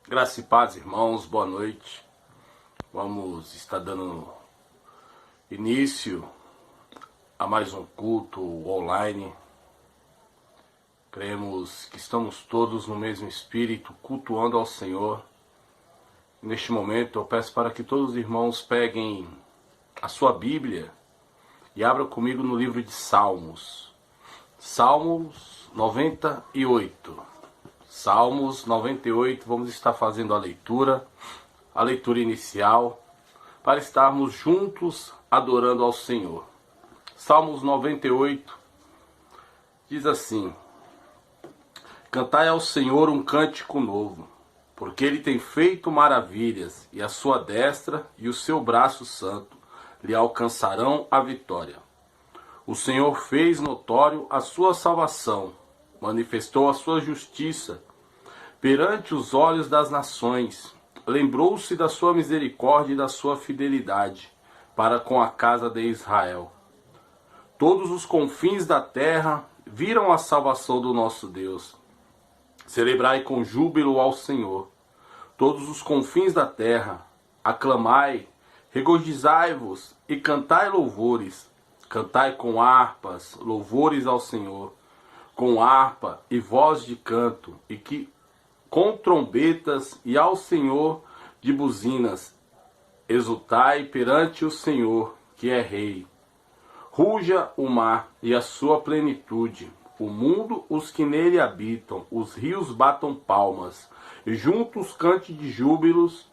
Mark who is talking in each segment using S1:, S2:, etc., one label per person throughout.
S1: Graça e paz, irmãos, boa noite. Vamos estar dando início a mais um culto online. Cremos que estamos todos no mesmo espírito, cultuando ao Senhor. Neste momento eu peço para que todos os irmãos peguem a sua Bíblia e abram comigo no livro de Salmos. Salmos 98. Salmos 98, vamos estar fazendo a leitura inicial, para estarmos juntos adorando ao Senhor. Salmos 98 diz assim: Cantai ao Senhor um cântico novo, porque Ele tem feito maravilhas, e a sua destra e o seu braço santo lhe alcançarão a vitória. O Senhor fez notório a sua salvação, manifestou a sua justiça perante os olhos das nações. Lembrou-se da sua misericórdia e da sua fidelidade para com a casa de Israel. Todos os confins da terra viram a salvação do nosso Deus. Celebrai com júbilo ao Senhor. Todos os confins da terra, aclamai, regozijai-vos e cantai louvores. Cantai com harpas, louvores ao Senhor, com harpa e voz de canto, e que com trombetas, e ao Senhor de buzinas. Exultai perante o Senhor, que é Rei. Ruja o mar e a sua plenitude, o mundo, os que nele habitam, os rios batam palmas, e juntos cante de júbilos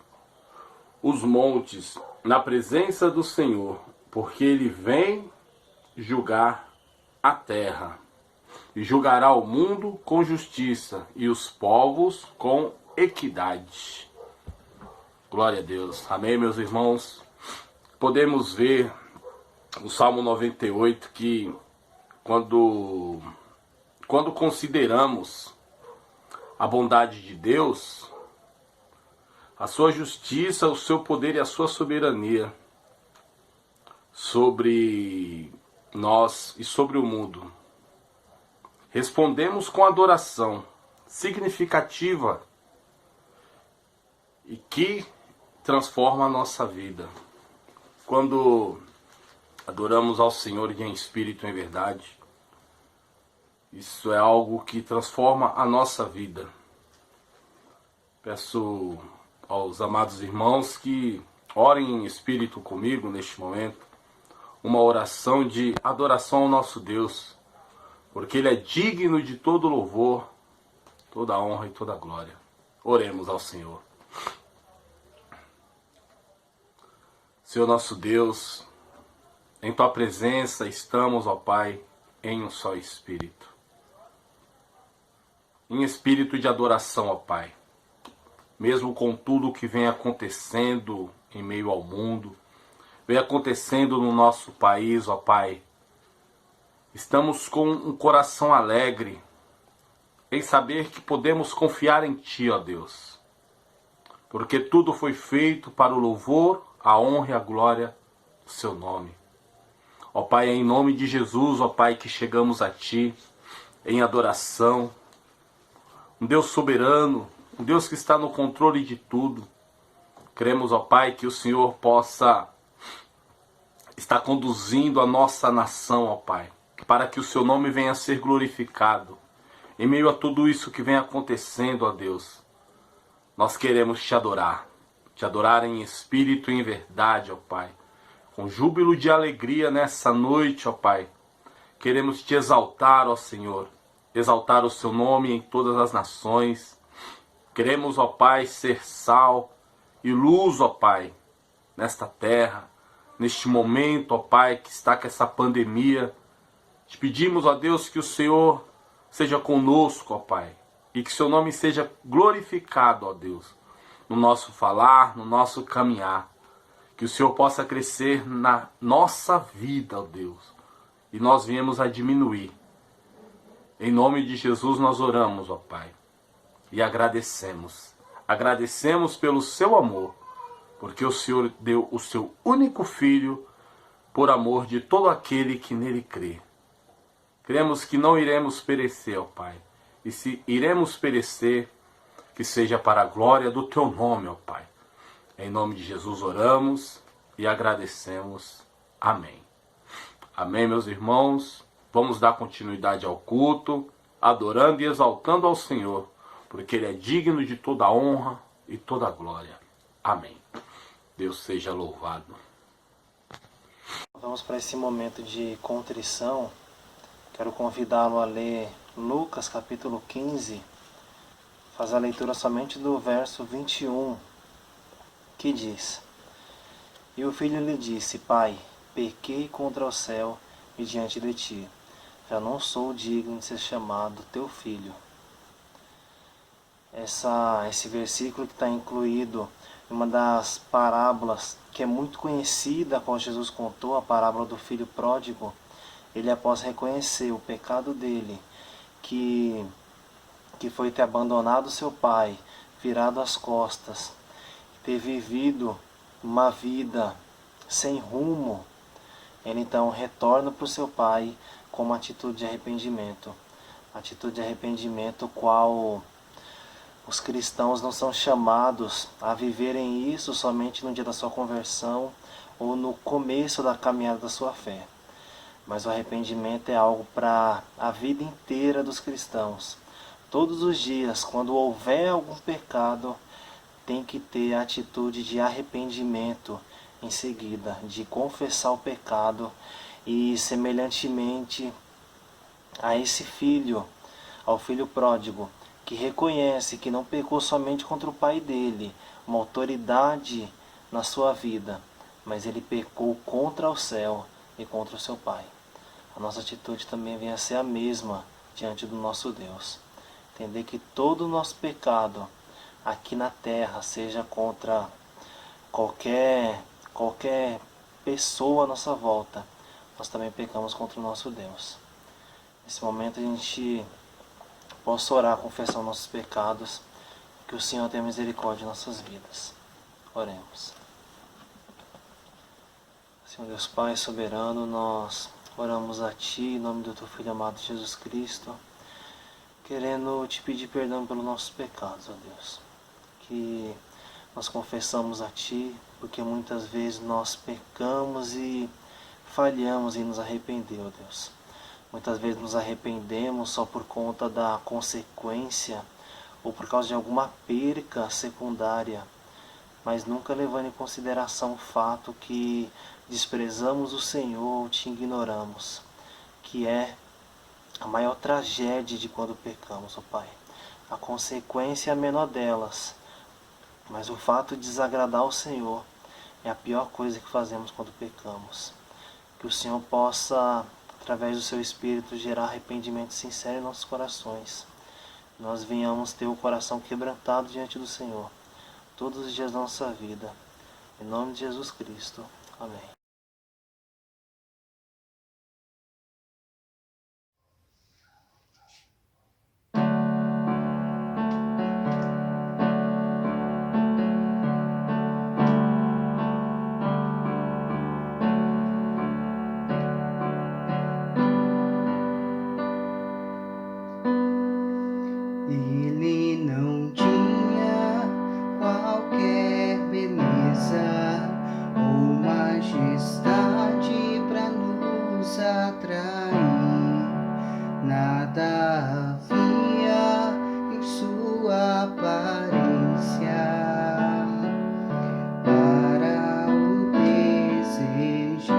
S1: os montes, na presença do Senhor, porque ele vem julgar a terra. E julgará o mundo com justiça e os povos com equidade. Glória a Deus. Amém, meus irmãos? Podemos ver no Salmo 98 que quando consideramos a bondade de Deus, a sua justiça, o seu poder e a sua soberania sobre nós e sobre o mundo, respondemos com adoração significativa e que transforma a nossa vida. Quando adoramos ao Senhor em espírito e em verdade, isso é algo que transforma a nossa vida. Peço aos amados irmãos que orem em espírito comigo neste momento, uma oração de adoração ao nosso Deus, porque Ele é digno de todo louvor, toda honra e toda glória. Oremos ao Senhor. Senhor nosso Deus, em Tua presença estamos, ó Pai, em um só Espírito. Em espírito de adoração, ó Pai. Mesmo com tudo o que vem acontecendo em meio ao mundo, vem acontecendo no nosso país, ó Pai, estamos com um coração alegre em saber que podemos confiar em Ti, ó Deus. Porque tudo foi feito para o louvor, a honra e a glória do Seu nome. Ó Pai, é em nome de Jesus, ó Pai, que chegamos a Ti em adoração. Um Deus soberano, um Deus que está no controle de tudo. Queremos, ó Pai, que o Senhor possa estar conduzindo a nossa nação, ó Pai, para que o Seu nome venha a ser glorificado. Em meio a tudo isso que vem acontecendo, ó Deus, nós queremos Te adorar em espírito e em verdade, ó Pai, com júbilo de alegria nessa noite, ó Pai. Queremos Te exaltar, ó Senhor, exaltar o Seu nome em todas as nações. Queremos, ó Pai, ser sal e luz, ó Pai, nesta terra, neste momento, ó Pai, que está com essa pandemia. Te pedimos, ó Deus, que o Senhor seja conosco, ó Pai, e que Seu nome seja glorificado, ó Deus, no nosso falar, no nosso caminhar. Que o Senhor possa crescer na nossa vida, ó Deus, e nós viemos a diminuir. Em nome de Jesus nós oramos, ó Pai, e agradecemos. Agradecemos pelo Seu amor, porque o Senhor deu o Seu único Filho por amor de todo aquele que nele crê. Cremos que não iremos perecer, ó Pai. E se iremos perecer, que seja para a glória do teu nome, ó Pai. Em nome de Jesus oramos e agradecemos. Amém. Amém, meus irmãos. Vamos dar continuidade ao culto, adorando e exaltando ao Senhor, porque Ele é digno de toda honra e toda glória. Amém. Deus seja louvado.
S2: Vamos para esse momento de contrição. Quero convidá-lo a ler Lucas capítulo 15. Faz a leitura somente do verso 21, que diz: E o filho lhe disse: Pai, pequei contra o céu e diante de ti. Já não sou digno de ser chamado teu filho. Esse versículo que está incluído em uma das parábolas que é muito conhecida, a qual Jesus contou, a parábola do filho pródigo. Ele, após reconhecer o pecado dele, que foi ter abandonado seu pai, virado as costas, ter vivido uma vida sem rumo, ele então retorna para o seu pai com uma atitude de arrependimento. Atitude de arrependimento qual os cristãos não são chamados a viverem isso somente no dia da sua conversão ou no começo da caminhada da sua fé. Mas o arrependimento é algo para a vida inteira dos cristãos. Todos os dias, quando houver algum pecado, tem que ter a atitude de arrependimento em seguida, de confessar o pecado e, semelhantemente a esse filho, ao filho pródigo, que reconhece que não pecou somente contra o pai dele, uma autoridade na sua vida, mas ele pecou contra o céu e contra o seu pai. A nossa atitude também vem a ser a mesma diante do nosso Deus. Entender que todo o nosso pecado aqui na terra, seja contra qualquer pessoa à nossa volta, nós também pecamos contra o nosso Deus. Nesse momento a gente possa orar, confessar nossos pecados, que o Senhor tenha misericórdia em nossas vidas. Oremos. Senhor Deus Pai soberano, nós oramos a Ti, em nome do Teu Filho amado Jesus Cristo, querendo Te pedir perdão pelos nossos pecados, ó Deus. Que nós confessamos a Ti, porque muitas vezes nós pecamos e falhamos em nos arrepender, ó Deus. Muitas vezes nos arrependemos só por conta da consequência ou por causa de alguma perca secundária, mas nunca levando em consideração o fato que desprezamos o Senhor ou Te ignoramos, que é a maior tragédia de quando pecamos, ó Pai. A consequência é a menor delas, mas o fato de desagradar o Senhor é a pior coisa que fazemos quando pecamos. Que o Senhor possa, através do Seu Espírito, gerar arrependimento sincero em nossos corações. Nós venhamos ter o coração quebrantado diante do Senhor, todos os dias da nossa vida. Em nome de Jesus Cristo. Amém.
S3: Ele não tinha qualquer beleza ou majestade para nos atrair. Nada havia em sua aparência para o desejar.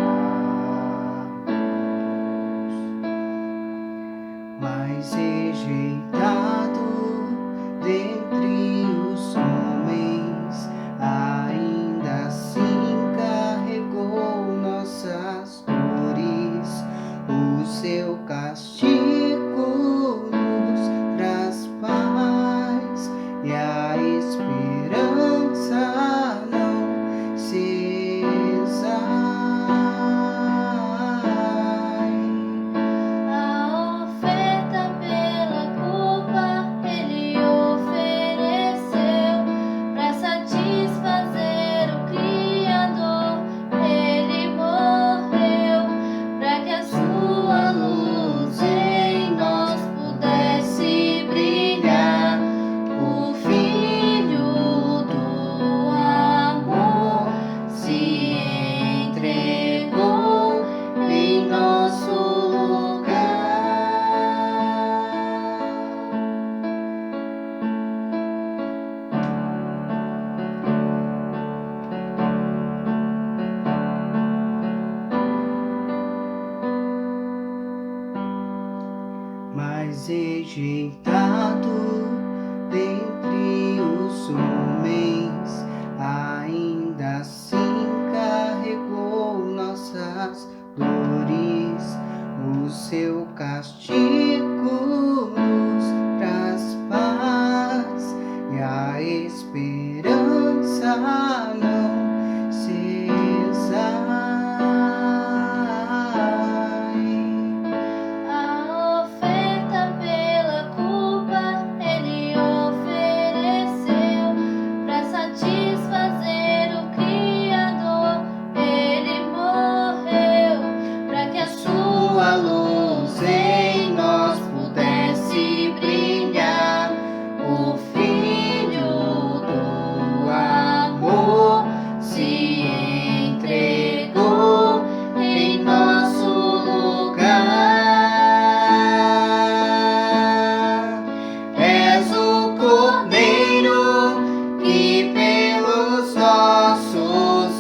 S3: Mas rejeitado dentre os homens, ainda assim carregou nossas dores. O seu castigo nos traz paz e a esperança não cessa.
S4: A oferta pela culpa Ele ofereceu para satisfazer o Criador. Ele morreu para que a sua luz
S3: mas rejeitado dentre os homens, ainda assim carregou nossas dores. O seu castigo nos traz paz e a esperança não se
S4: A oferta pela culpa ele ofereceu para satisfazer o Criador. Ele morreu para que a sua luz em nós pudesse brilhar. O Filho do amor se entregou em nosso lugar. És o Cordeiro que pelos nossos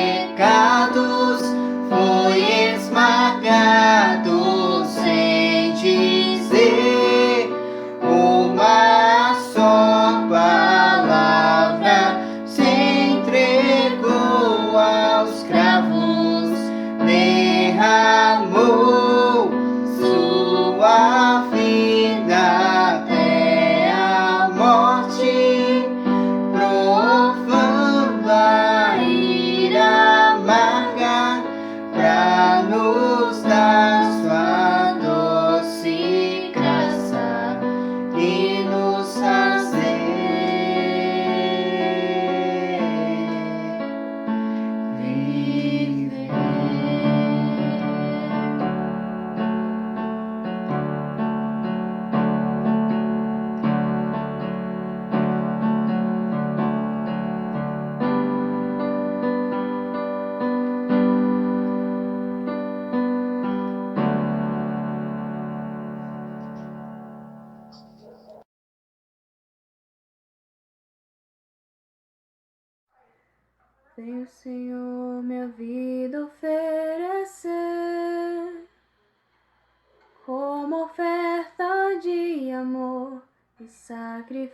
S4: pecados foi esmagado sem dizer uma só palavra. Se entregou aos cravos, derramou sua vida até a morte, provando a ira amarga pra nos dar sua doce graça e nos fazer viver. Venho, Senhor, minha vida oferecer como oferta de amor e sacrifício.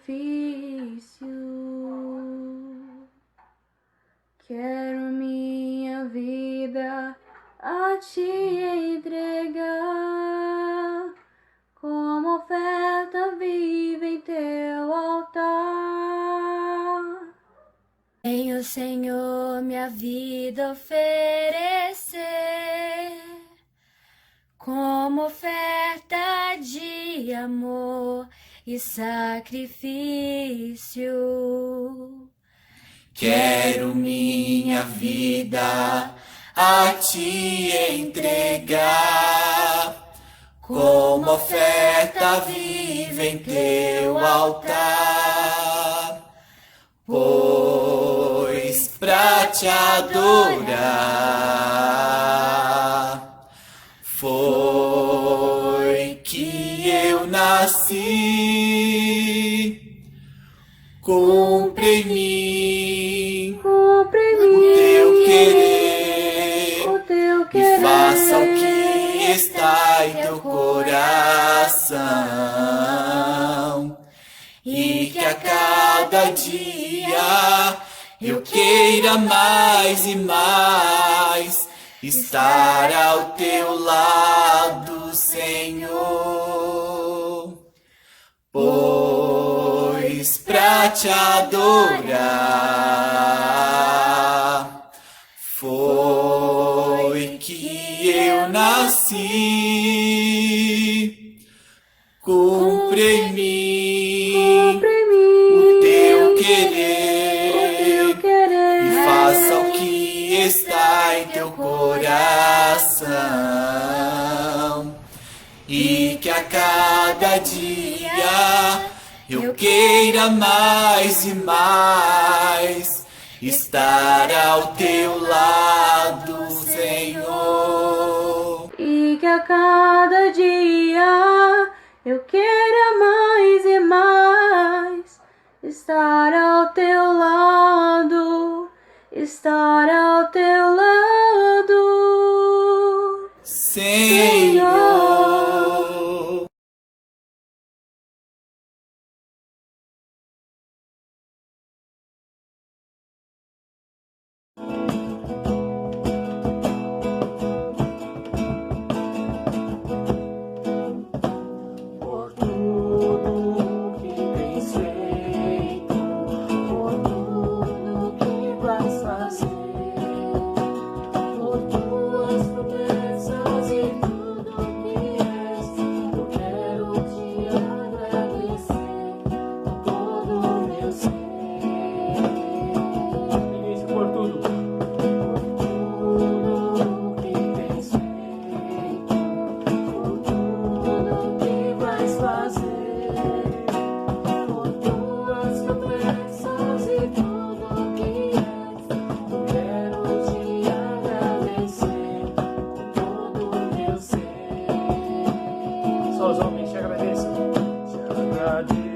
S4: Quero minha vida a te entregar como oferta viva em teu altar. Venho, Senhor, minha vida oferecer como oferta de amor e sacrifício.
S5: Quero minha vida a te entregar como oferta viva em teu altar, pois pra te adorar foi que eu nasci. Cumpre em mim o teu querer, e faça o que está em teu coração, e que a cada dia eu queira mais e mais estar ao teu lado, Senhor. Pois pra te adorar foi que eu nasci. Cumpre em mim o teu querer, e faça o que está em teu coração, e que a cada dia eu queira mais e mais estar ao teu lado, Senhor.
S4: E que a cada dia eu queira mais e mais estar ao teu lado, estar ao teu lado,
S5: Senhor.
S2: Só os homens te agradeço. Te agradeço.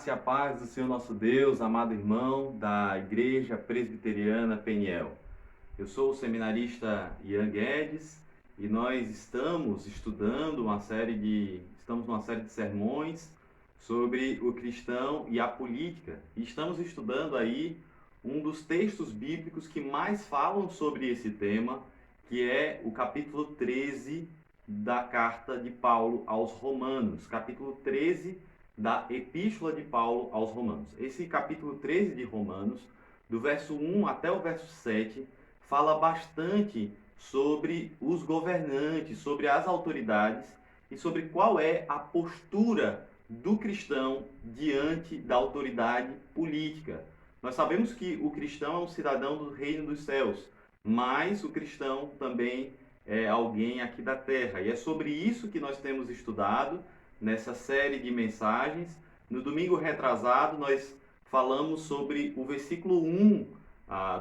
S6: Graça e a paz do Senhor nosso Deus, amado irmão da Igreja Presbiteriana Peniel. Eu sou o seminarista Ian Guedes e nós estamos numa série de sermões sobre o cristão e a política. E estamos estudando aí um dos textos bíblicos que mais falam sobre esse tema, que é o capítulo 13 da carta de Paulo aos Romanos, capítulo 13 da Epístola de Paulo aos Romanos. Esse capítulo 13 de Romanos, do verso 1 até o verso 7, fala bastante sobre os governantes, sobre as autoridades e sobre qual é a postura do cristão diante da autoridade política. Nós sabemos que o cristão é um cidadão do reino dos céus, mas o cristão também é alguém aqui da terra. E é sobre isso que nós temos estudado nessa série de mensagens. No domingo retrasado, nós falamos sobre o versículo 1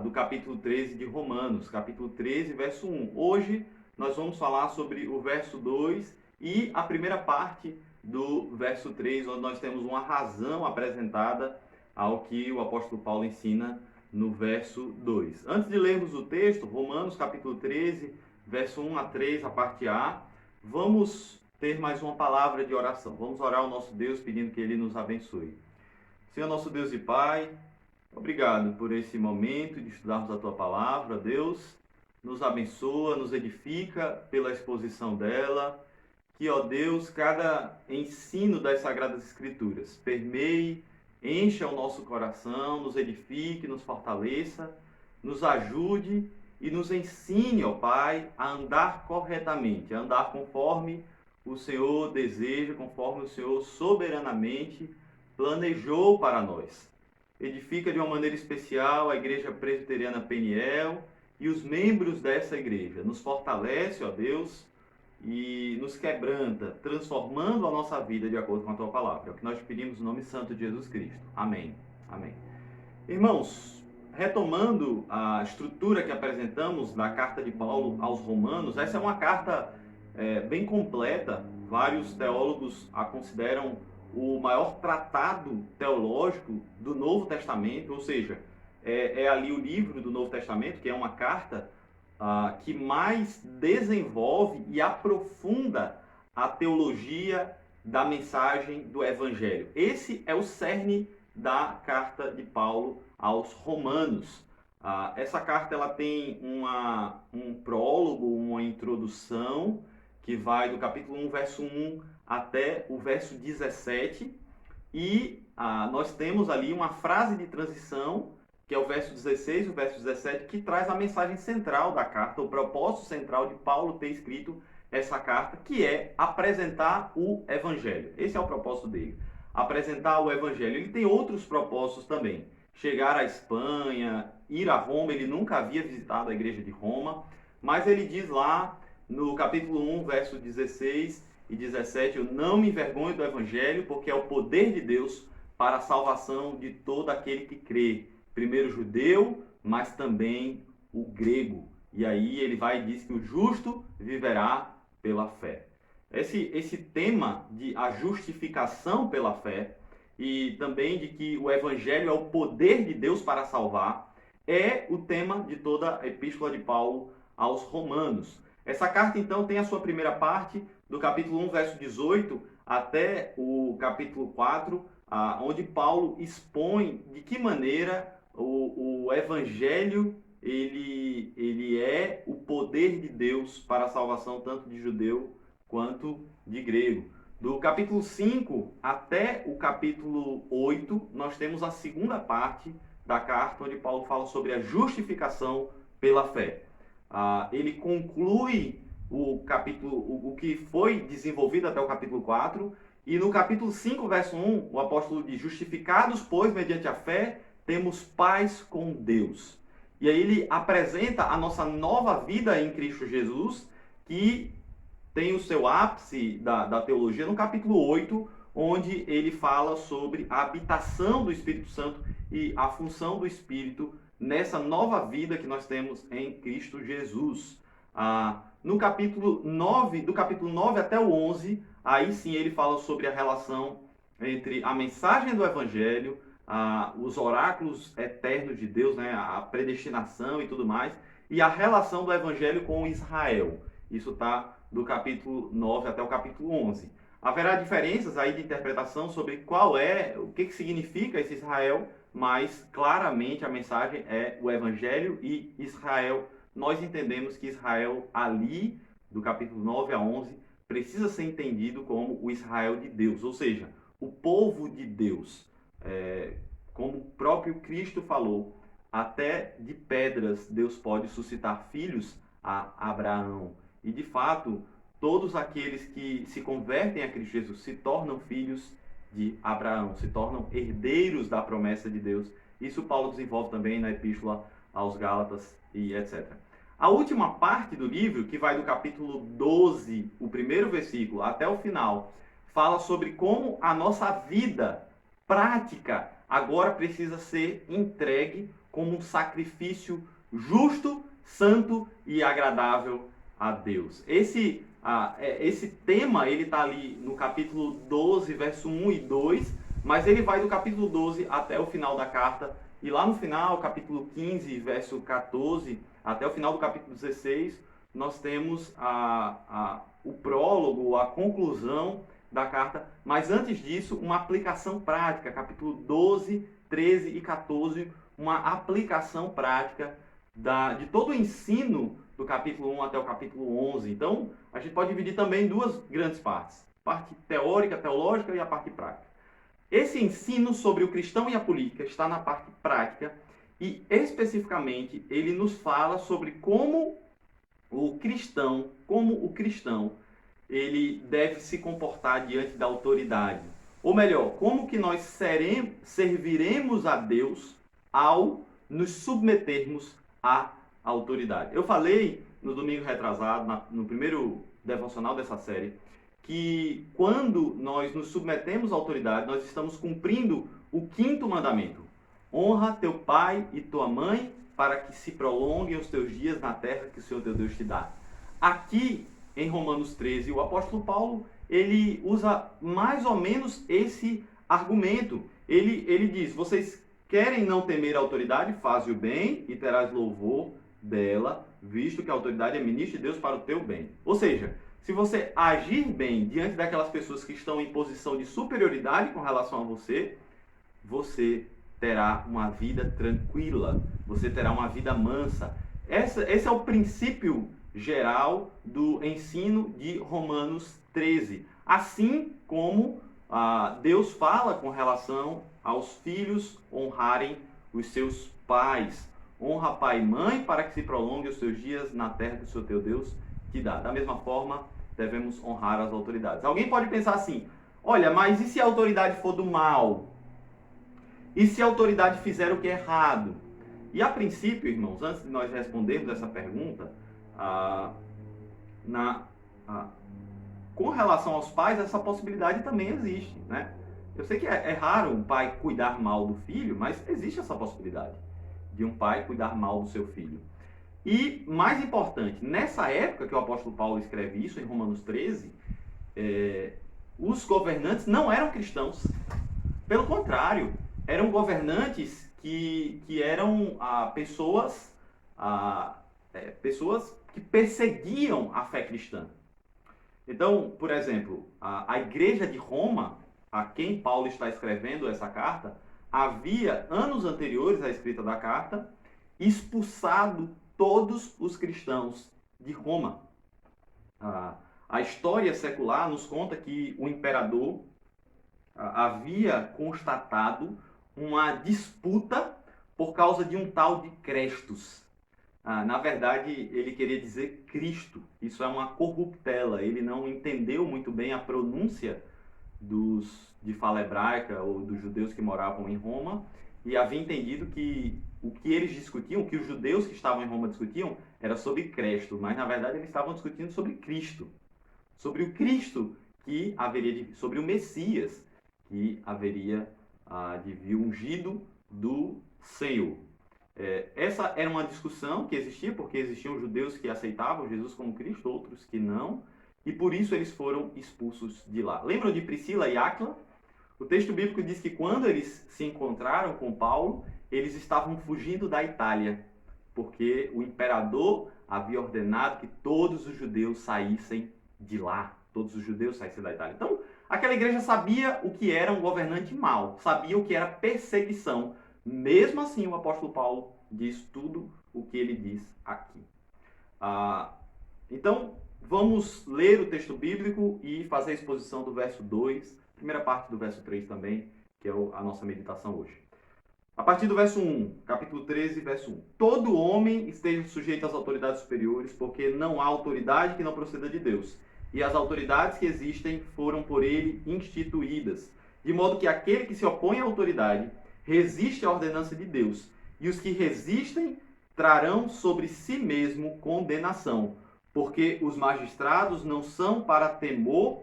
S6: do capítulo 13 de Romanos, capítulo 13, verso 1. Hoje, nós vamos falar sobre o verso 2 e a primeira parte do verso 3, onde nós temos uma razão apresentada ao que o apóstolo Paulo ensina no verso 2. Antes de lermos o texto, Romanos, capítulo 13, verso 1 a 3, a parte A, vamos ter mais uma palavra de oração. Vamos orar ao nosso Deus pedindo que Ele nos abençoe. Senhor nosso Deus e Pai, obrigado por esse momento de estudarmos a Tua Palavra. Deus, nos abençoa, nos edifica pela exposição dela. Que, ó Deus, cada ensino das Sagradas Escrituras permeie, encha o nosso coração, nos edifique, nos fortaleça, nos ajude e nos ensine, ó Pai, a andar corretamente, a andar conforme o Senhor deseja, conforme o Senhor soberanamente planejou para nós. Edifica de uma maneira especial a Igreja Presbiteriana Peniel e os membros dessa igreja. Nos fortalece, ó Deus, e nos quebranta, transformando a nossa vida de acordo com a Tua Palavra. É o que nós pedimos no nome santo de Jesus Cristo. Amém. Amém. Irmãos, retomando a estrutura que apresentamos da carta de Paulo aos Romanos, essa é uma carta bem completa. Vários teólogos a consideram o maior tratado teológico do Novo Testamento, ou seja, é ali o livro do Novo Testamento, que é uma carta que mais desenvolve e aprofunda a teologia da mensagem do Evangelho. Esse é o cerne da carta de Paulo aos Romanos. Essa carta ela tem um prólogo, uma introdução, que vai do capítulo 1, verso 1 até o verso 17, e nós temos ali uma frase de transição, que é o verso 16 e o verso 17, que traz a mensagem central da carta, o propósito central de Paulo ter escrito essa carta, que é apresentar o Evangelho. Esse é o propósito dele, apresentar o Evangelho. Ele tem outros propósitos também, chegar à Espanha, ir a Roma. Ele nunca havia visitado a igreja de Roma, mas ele diz lá no capítulo 1, verso 16 e 17, eu não me envergonho do Evangelho, porque é o poder de Deus para a salvação de todo aquele que crê. Primeiro o judeu, mas também o grego. E aí ele vai e diz que o justo viverá pela fé. Esse tema de a justificação pela fé e também de que o Evangelho é o poder de Deus para salvar é o tema de toda a epístola de Paulo aos Romanos. Essa carta, então, tem a sua primeira parte, do capítulo 1, verso 18, até o capítulo 4, onde Paulo expõe de que maneira o Evangelho ele é o poder de Deus para a salvação tanto de judeu quanto de grego. Do capítulo 5 até o capítulo 8, nós temos a segunda parte da carta, onde Paulo fala sobre a justificação pela fé. Ele conclui o que foi desenvolvido até o capítulo 4, e no capítulo 5, verso 1, o apóstolo diz: justificados, pois, mediante a fé, temos paz com Deus. E aí ele apresenta a nossa nova vida em Cristo Jesus, que tem o seu ápice da teologia no capítulo 8, onde ele fala sobre a habitação do Espírito Santo e a função do Espírito nessa nova vida que nós temos em Cristo Jesus. No capítulo 9, do capítulo 9 até o 11, aí sim ele fala sobre a relação entre a mensagem do Evangelho, os oráculos eternos de Deus, né, a predestinação e tudo mais, e a relação do Evangelho com Israel. Isso está do capítulo 9 até o capítulo 11. Haverá diferenças aí de interpretação sobre o que significa esse Israel, mas claramente a mensagem é o Evangelho e Israel. Nós entendemos que Israel ali, do capítulo 9 a 11, precisa ser entendido como o Israel de Deus, ou seja, o povo de Deus. Como o próprio Cristo falou, até de pedras Deus pode suscitar filhos a Abraão. E de fato, todos aqueles que se convertem a Cristo Jesus se tornam filhos de Abraão, se tornam herdeiros da promessa de Deus. Isso Paulo desenvolve também na epístola aos Gálatas e etc. A última parte do livro, que vai do capítulo 12, o primeiro versículo, até o final, fala sobre como a nossa vida prática agora precisa ser entregue como um sacrifício justo, santo e agradável a Deus. Esse tema ele está ali no capítulo 12, verso 1 e 2, mas ele vai do capítulo 12 até o final da carta, e lá no final, capítulo 15, verso 14, até o final do capítulo 16, nós temos o prólogo, a conclusão da carta, mas antes disso, uma aplicação prática, capítulo 12, 13 e 14, uma aplicação prática de todo o ensino do capítulo 1 até o capítulo 11. Então, a gente pode dividir também em duas grandes partes, parte teórica, teológica e a parte prática. Esse ensino sobre o cristão e a política está na parte prática, E especificamente ele nos fala sobre como o cristão, ele deve se comportar diante da autoridade. Ou melhor, como que nós serviremos a Deus ao nos submetermos à autoridade. Eu falei no domingo retrasado, no primeiro devocional dessa série, que quando nós nos submetemos à autoridade, nós estamos cumprindo o 5º mandamento. Honra teu pai e tua mãe para que se prolonguem os teus dias na terra que o Senhor teu Deus te dá. Aqui, em Romanos 13, o apóstolo Paulo, ele usa mais ou menos esse argumento. Ele diz, vocês querem não temer a autoridade? Faze o bem e terás louvor dela, visto que a autoridade é ministro de Deus para o teu bem. Ou seja, se você agir bem diante daquelas pessoas que estão em posição de superioridade com relação a você, você terá uma vida tranquila, você terá uma vida mansa. Esse é o princípio geral do ensino de Romanos 13. Assim como Deus fala com relação aos filhos honrarem os seus pais. Honra pai e mãe para que se prolongue os seus dias na terra que o Senhor teu Deus te dá. Da mesma forma, devemos honrar as autoridades. Alguém pode pensar assim, olha, mas e se a autoridade for do mal? E se a autoridade fizer o que é errado? E a princípio, irmãos, antes de nós respondermos essa pergunta, com relação aos pais, essa possibilidade também existe, né? Eu sei que é raro um pai cuidar mal do filho, mas existe essa possibilidade de um pai cuidar mal do seu filho. E, mais importante, nessa época que o apóstolo Paulo escreve isso, em Romanos 13, os governantes não eram cristãos. Pelo contrário, eram governantes que eram pessoas que perseguiam a fé cristã. Então, por exemplo, a igreja de Roma, a quem Paulo está escrevendo essa carta, havia, anos anteriores à escrita da carta, expulsado todos os cristãos de Roma. A história secular nos conta que o imperador havia constatado uma disputa por causa de um tal de Crestus. Na verdade, ele queria dizer Cristo. Isso é uma corruptela. Ele não entendeu muito bem a pronúncia de fala hebraica ou dos judeus que moravam em Roma e havia entendido que o que eles discutiam, o que os judeus que estavam em Roma discutiam, era sobre Cristo, mas na verdade eles estavam discutindo sobre Cristo. Sobre o Cristo que haveria sobre o Messias que haveria de vir ungido do Senhor. Essa era uma discussão que existia, porque existiam judeus que aceitavam Jesus como Cristo, outros que não, e por isso eles foram expulsos de lá. Lembram de Priscila e Áquila? O texto bíblico diz que quando eles se encontraram com Paulo, eles estavam fugindo da Itália, porque o imperador havia ordenado que todos os judeus saíssem de lá, todos os judeus saíssem da Itália. Então, aquela igreja sabia o que era um governante mau, sabia o que era perseguição. Mesmo assim, o apóstolo Paulo diz tudo o que ele diz aqui. Então, vamos ler o texto bíblico e fazer a exposição do verso 2, primeira parte do verso 3 também, que é a nossa meditação hoje. A partir do verso 1, capítulo 13, verso 1. Todo homem esteja sujeito às autoridades superiores, porque não há autoridade que não proceda de Deus. E as autoridades que existem foram por ele instituídas. De modo que aquele que se opõe à autoridade resiste à ordenança de Deus, e os que resistem trarão sobre si mesmo condenação, porque os magistrados não são para temor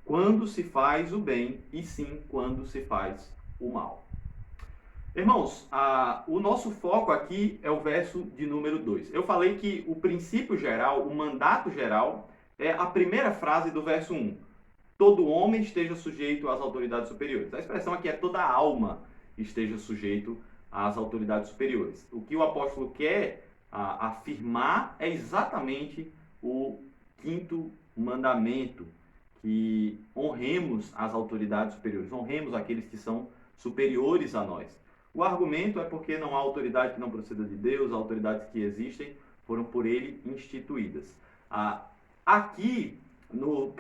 S6: quando se faz o bem, e sim quando se faz o mal. Irmãos, o nosso foco aqui é o verso de número 2. Eu falei que o princípio geral, o mandato geral, é a primeira frase do verso 1. Todo homem esteja sujeito às autoridades superiores. A expressão aqui é toda alma esteja sujeito às autoridades superiores. O que o apóstolo quer afirmar é exatamente o 5º mandamento, que honremos as autoridades superiores, honremos aqueles que são superiores a nós. O argumento é porque não há autoridade que não proceda de Deus, as autoridades que existem foram por ele instituídas. Aqui, no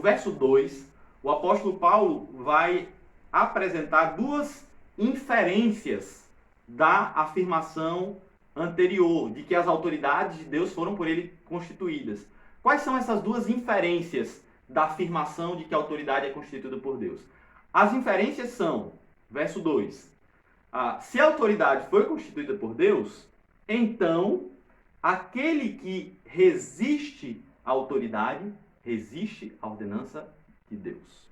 S6: verso 2, o apóstolo Paulo vai apresentar duas inferências da afirmação anterior, de que as autoridades de Deus foram por ele constituídas. Quais são essas duas inferências da afirmação de que a autoridade é constituída por Deus? As inferências são, verso 2, se a autoridade foi constituída por Deus, então aquele que resiste à autoridade, resiste à ordenança de Deus.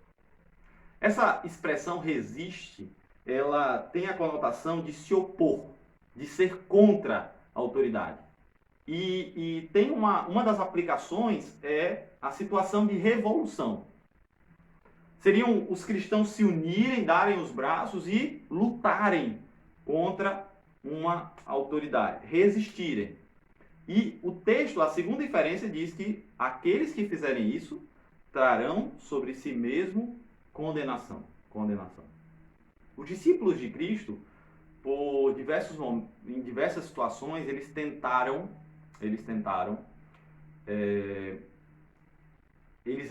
S6: Essa expressão resiste, ela tem a conotação de se opor, de ser contra a autoridade. E tem uma das aplicações é a situação de revolução. Seriam os cristãos se unirem, darem os braços e lutarem contra uma autoridade, resistirem. E o texto, a segunda inferência, diz que aqueles que fizerem isso trarão sobre si mesmo condenação. Os discípulos de Cristo, em diversas situações, eles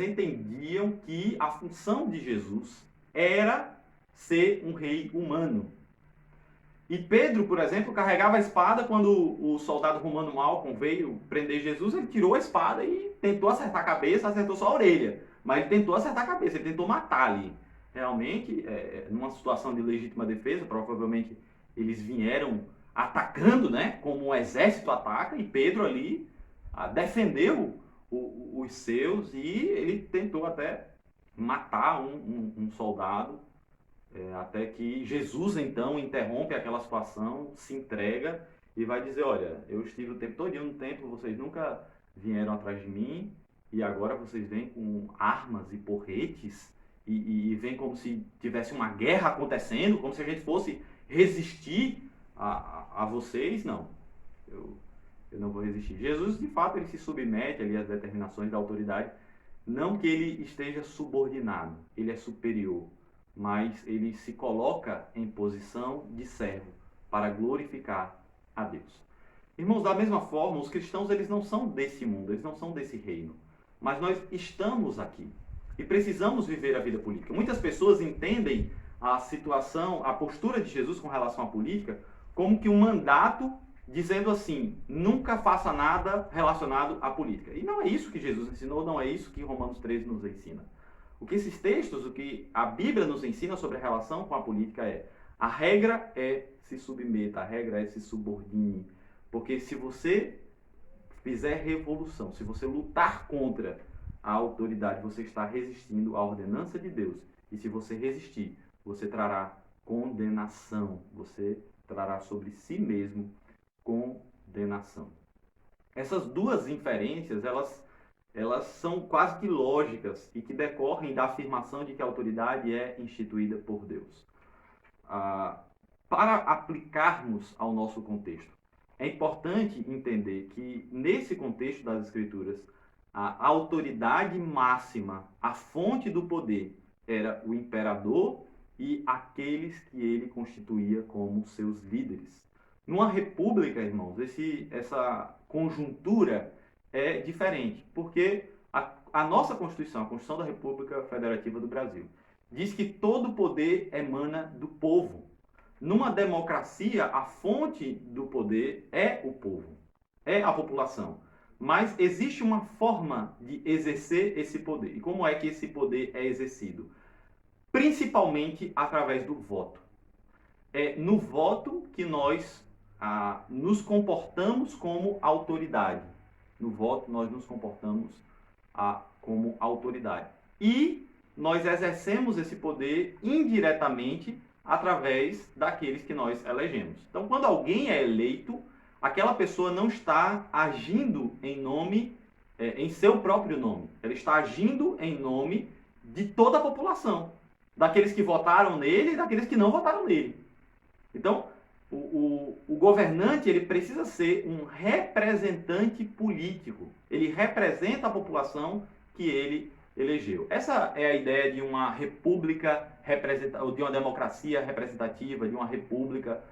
S6: entendiam que a função de Jesus era ser um rei humano. E Pedro, por exemplo, carregava a espada quando o soldado romano Malcolm veio prender Jesus, ele tirou a espada e tentou acertar a cabeça, acertou só a orelha. Mas ele tentou acertar a cabeça, ele tentou matar ali. Realmente, numa situação de legítima defesa, provavelmente eles vieram atacando, né, como um exército ataca, e Pedro ali defendeu os seus e ele tentou até matar um soldado, até que Jesus então interrompe aquela situação, se entrega e vai dizer, olha, eu estive o tempo todo no templo, vocês nunca vieram atrás de mim e agora vocês vêm com armas e porretes e vêm como se tivesse uma guerra acontecendo, como se a gente fosse resistir a vocês. Não, eu não vou resistir. Jesus, de fato, ele se submete ali às determinações da autoridade, não que ele esteja subordinado, ele é superior, mas ele se coloca em posição de servo para glorificar a Deus. Irmãos, da mesma forma, os cristãos eles não são desse mundo, eles não são desse reino, mas nós estamos aqui e precisamos viver a vida política. Muitas pessoas entendem a situação, a postura de Jesus com relação à política, como que um mandato dizendo assim, nunca faça nada relacionado à política. E não é isso que Jesus ensinou, não é isso que Romanos 13 nos ensina. O que esses textos, o que a Bíblia nos ensina sobre a relação com a política a regra é se submeta, a regra é se subordine. Porque se você fizer revolução, se você lutar contra a autoridade, você está resistindo à ordenança de Deus. E se você resistir, você trará condenação, você trará sobre si mesmo condenação. Essas duas inferências, elas são quase que lógicas e que decorrem da afirmação de que a autoridade é instituída por Deus. Para aplicarmos ao nosso contexto, é importante entender que, nesse contexto das Escrituras, a autoridade máxima, a fonte do poder, era o imperador e aqueles que ele constituía como seus líderes. Numa república, irmãos, essa conjuntura é diferente, porque a nossa Constituição, a Constituição da República Federativa do Brasil, diz que todo poder emana do povo. Numa democracia, a fonte do poder é o povo, é a população. Mas existe uma forma de exercer esse poder. E como é que esse poder é exercido? Principalmente através do voto. É no voto que nós nos comportamos como autoridade. No voto nós nos comportamos como autoridade. E nós exercemos esse poder indiretamente através daqueles que nós elegemos. Então, quando alguém é eleito, aquela pessoa não está agindo em seu próprio nome. Ela está agindo em nome de toda a população. Daqueles que votaram nele e daqueles que não votaram nele. Então, o governante ele precisa ser um representante político. Ele representa a população que ele elegeu. Essa é a ideia de uma república representativa, de uma democracia representativa, de uma república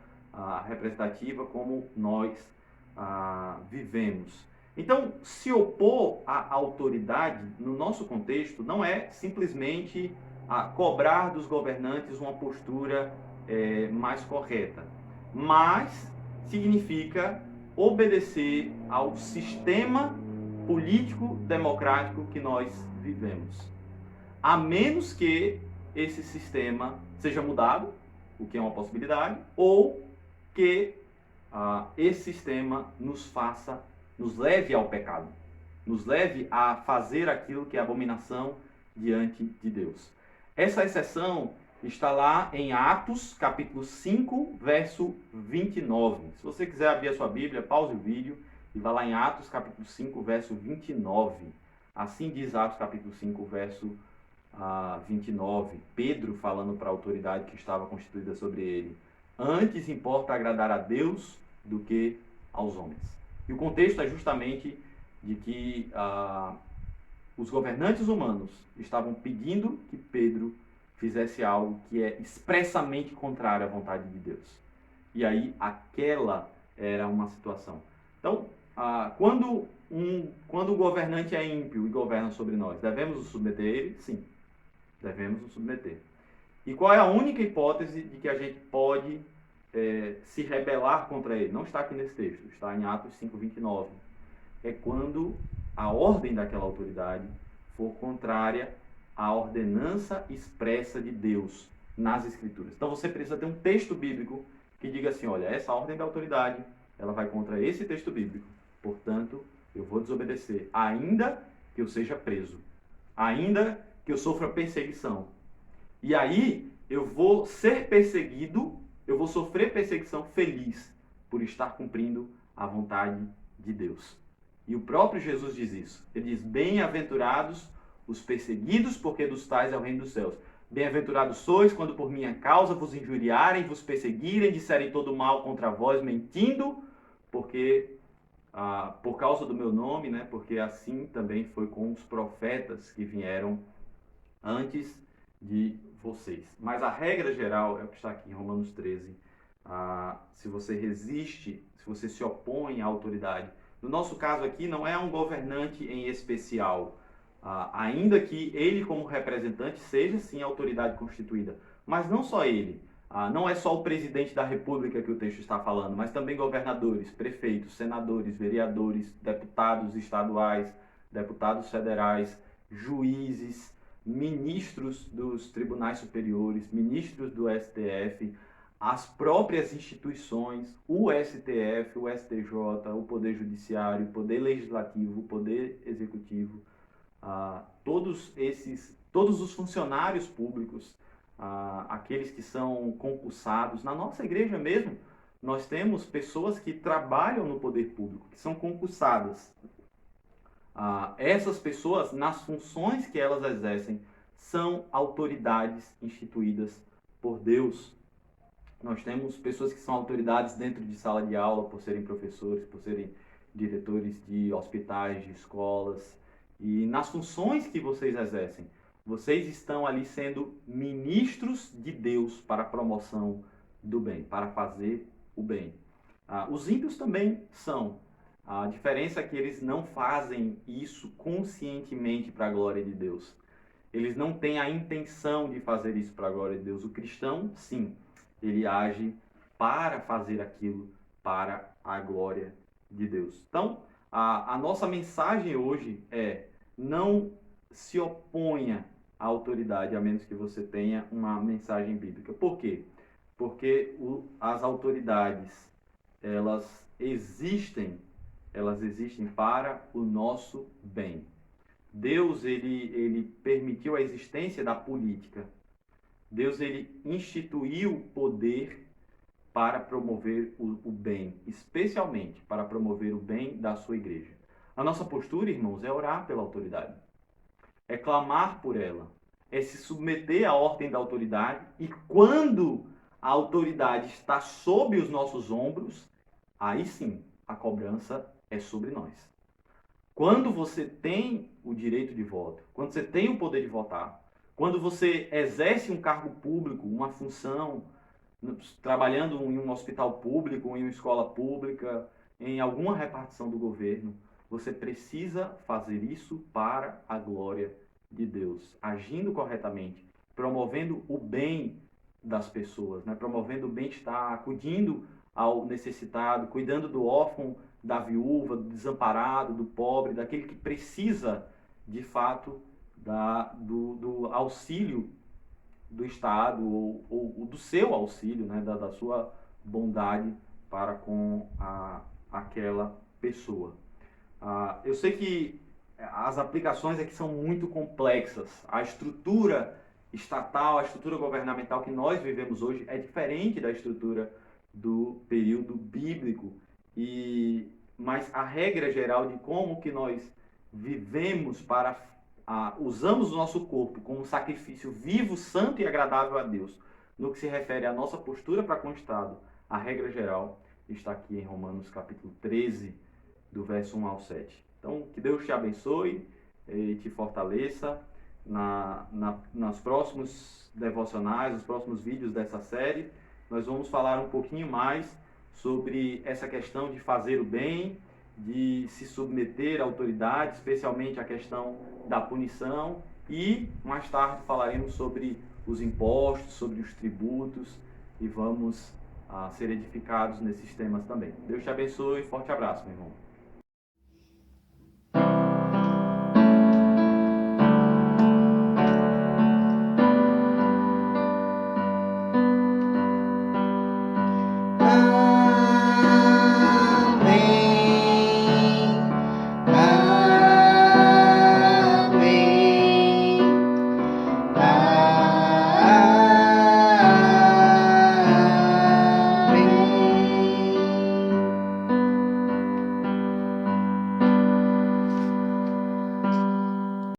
S6: representativa como nós vivemos. Então, se opor à autoridade, no nosso contexto, não é simplesmente cobrar dos governantes uma postura mais correta. mas significa obedecer ao sistema político democrático que nós vivemos. A menos que esse sistema seja mudado, o que é uma possibilidade, ou que esse sistema nos leve ao pecado, nos leve a fazer aquilo que é abominação diante de Deus. Essa exceção está lá em Atos, capítulo 5, verso 29. Se você quiser abrir a sua Bíblia, pause o vídeo e vá lá em Atos, capítulo 5, verso 29. Assim diz Atos, capítulo 5, verso 29. Pedro falando para a autoridade que estava constituída sobre ele. Antes importa agradar a Deus do que aos homens. E o contexto é justamente de que os governantes humanos estavam pedindo que Pedro fizesse algo que é expressamente contrário à vontade de Deus. E aí aquela era uma situação. Então, quando o governante é ímpio e governa sobre nós, devemos nos submeter a ele? Sim, devemos nos submeter. E qual é a única hipótese de que a gente pode se rebelar contra ele? Não está aqui nesse texto, está em Atos 5:29. É quando a ordem daquela autoridade for contrária à ordenança expressa de Deus nas Escrituras. Então você precisa ter um texto bíblico que diga assim, olha, essa ordem da autoridade, ela vai contra esse texto bíblico. Portanto, eu vou desobedecer, ainda que eu seja preso, ainda que eu sofra perseguição. E aí, eu vou ser perseguido, eu vou sofrer perseguição feliz por estar cumprindo a vontade de Deus. E o próprio Jesus diz isso. Ele diz, bem-aventurados os perseguidos, porque dos tais é o reino dos céus. Bem-aventurados sois quando por minha causa vos injuriarem, vos perseguirem, disserem todo mal contra vós, mentindo, porque por causa do meu nome, né? Porque assim também foi com os profetas que vieram antes de vocês. Mas a regra geral é o que está aqui em Romanos 13. Se você resiste, se você se opõe à autoridade. No nosso caso aqui, não é um governante em especial, ainda que ele, como representante, seja sim a autoridade constituída. Mas não só ele. Não é só o presidente da República que o texto está falando, mas também governadores, prefeitos, senadores, vereadores, deputados estaduais, deputados federais, juízes, ministros dos tribunais superiores, ministros do STF, as próprias instituições, o STF, o STJ, o Poder Judiciário, o Poder Legislativo, o Poder Executivo, todos os funcionários públicos, aqueles que são concursados. Na nossa igreja mesmo, nós temos pessoas que trabalham no poder público, que são concursadas. Essas pessoas, nas funções que elas exercem, são autoridades instituídas por Deus. Nós temos pessoas que são autoridades dentro de sala de aula, por serem professores, por serem diretores de hospitais, de escolas. E nas funções que vocês exercem, vocês estão ali sendo ministros de Deus para a promoção do bem, para fazer o bem. Os ímpios também são. A diferença é que eles não fazem isso conscientemente para a glória de Deus. Eles não têm a intenção de fazer isso para a glória de Deus. O cristão, sim, ele age para fazer aquilo para a glória de Deus. Então, a nossa mensagem hoje é: não se oponha à autoridade, a menos que você tenha uma mensagem bíblica. Por quê? Porque as autoridades, elas existem para o nosso bem. Deus, ele permitiu a existência da política. Deus, ele instituiu o poder para promover o bem, especialmente para promover o bem da sua igreja. A nossa postura, irmãos, é orar pela autoridade, é clamar por ela, é se submeter à ordem da autoridade, e quando a autoridade está sob os nossos ombros, aí sim a cobrança é sobre nós. Quando você tem o direito de voto, quando você tem o poder de votar, quando você exerce um cargo público, uma função, trabalhando em um hospital público, em uma escola pública, em alguma repartição do governo, você precisa fazer isso para a glória de Deus, agindo corretamente, promovendo o bem das pessoas, né? Promovendo o bem-estar, acudindo ao necessitado, cuidando do órfão, da viúva, do desamparado, do pobre, daquele que precisa, de fato, do auxílio do Estado ou do seu auxílio, né, da sua bondade para com aquela pessoa. Eu sei que as aplicações aqui são muito complexas. A estrutura estatal, a estrutura governamental que nós vivemos hoje é diferente da estrutura do período bíblico, mas a regra geral de como que nós vivemos usamos o nosso corpo como um sacrifício vivo, santo e agradável a Deus, no que se refere à nossa postura para com o Estado, a regra geral está aqui em Romanos capítulo 13, do verso 1 ao 7. Então, que Deus te abençoe e te fortaleça nos próximos devocionais, nos próximos vídeos dessa série. Nós vamos falar um pouquinho mais sobre essa questão de fazer o bem, de se submeter à autoridade, especialmente a questão da punição, e mais tarde falaremos sobre os impostos, sobre os tributos, e vamos ser edificados nesses temas também. Deus te abençoe, forte abraço, meu irmão.